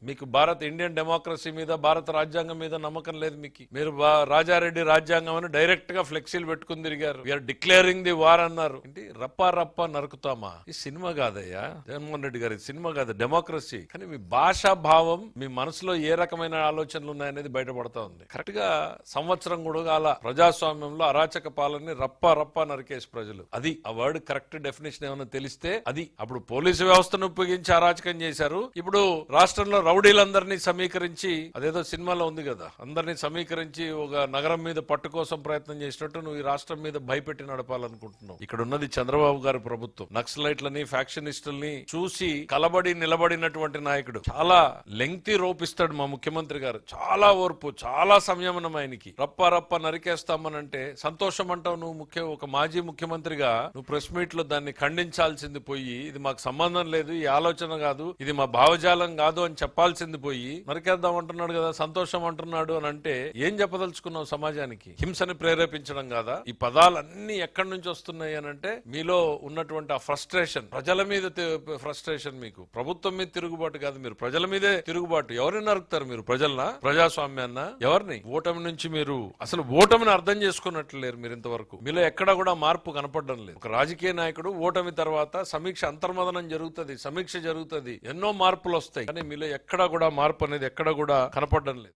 మీకు Bharat Indian democracy మీద భారత రాజ్యాంగం మీద నమ్మకం లేదు మీకు. మీరు రాజారెడ్డి రాజ్యాంగం అని డైరెక్ట్ గా ఫ్లెక్సీలు పెట్టుకుని తిరిగారు. వీఆర్ డిక్లేరింగ్ ది వార్ అన్నారు. ఏంటి రప్ప రప్ప నరుకుతామా? ఈ సినిమా కాదయ్యా జగన్మోహన్ రెడ్డి గారి సినిమా కాదు, డెమోక్రసీ. కానీ మీ భాషా భావం, మీ మనసులో ఏ రకమైన ఆలోచనలు ఉన్నాయనేది బయటపడతా ఉంది. కరెక్ట్ గా సంవత్సరం కూడా అలా ప్రజాస్వామ్యంలో అరాచక పాలనని రప్ప రప్ప నరికేసి ప్రజలు. అది ఆ వర్డ్ కరెక్ట్ డెఫినేషన్ ఏమైనా తెలిస్తే అది. అప్పుడు పోలీసు వ్యవస్థను ఉపయోగించి అరాచకం చేశారు. ఇప్పుడు రాష్ట్రంలో రౌడీలందరినీ సమీకరించి, అదేదో సినిమాలో ఉంది కదా, అందరినీ సమీకరించి ఒక నగరం మీద పట్టు కోసం ప్రయత్నం చేసినట్టు నువ్వు ఈ రాష్ట్రం మీద భయపెట్టి నడపాలనుకుంటున్నావు. ఇక్కడ ఉన్నది చంద్రబాబు గారి ప్రభుత్వం. నక్సలైట్లని ఫ్యాక్షనిస్టుల్ని చూసి కలబడి నిలబడినటువంటి నాయకుడు. చాలా లెంగ్తీ రోపిస్తాడు మా ముఖ్యమంత్రి గారు. చాలా ఓర్పు, చాలా సంయమనం ఆయనకి. రప్ప రప్ప నరికేస్తామనంటే సంతోషం అంటావు నువ్వు. ఒక మాజీ ముఖ్యమంత్రిగా నువ్వు ప్రెస్ మీట్ లో దాన్ని ఖండించాల్సింది పోయి, ఇది మాకు సంబంధం లేదు, ఈ ఆలోచన కాదు, ఇది మా భావజాలం కాదు అని చెప్పాల్సింది పోయి నరికేద్దాం అంటున్నాడు కదా, సంతోషం అంటున్నాడు అని అంటే ఏం చెప్పదలుచుకున్నావు సమాజానికి? హింసని ప్రేరేపించడం కాదా? ఈ పదాలన్నీ ఎక్కడి నుంచి వస్తున్నాయి అని అంటే మీలో ఉన్నటువంటి ఆ ఫ్రస్ట్రేషన్, ప్రజల మీద ఫ్రస్ట్రేషన్. మీకు ప్రభుత్వం మీద తిరుగుబాటు కాదు, మీరు ప్రజల మీదే తిరుగుబాటు. ఎవరిని నరుకుతారు మీరు? ప్రజలనా? ప్రజాస్వామ్యాన్న? ఎవరిని? ఓటమి నుంచి మీరు అసలు ఓటమిని అర్థం చేసుకున్నట్లేరు మీరు ఇంతవరకు. మీలో ఎక్కడా కూడా మార్పు కనపడడం లేదు. ఒక రాజకీయ నాయకుడు ఓటమి తర్వాత సమీక్ష, అంతర్మదనం జరుగుతుంది, సమీక్ష జరుగుతుంది, ఎన్నో మార్పులు వస్తాయి. కానీ మీలో ఎక్కడా కూడా మార్పు అనేది ఎక్కడా కూడా కనపడడం లేదు.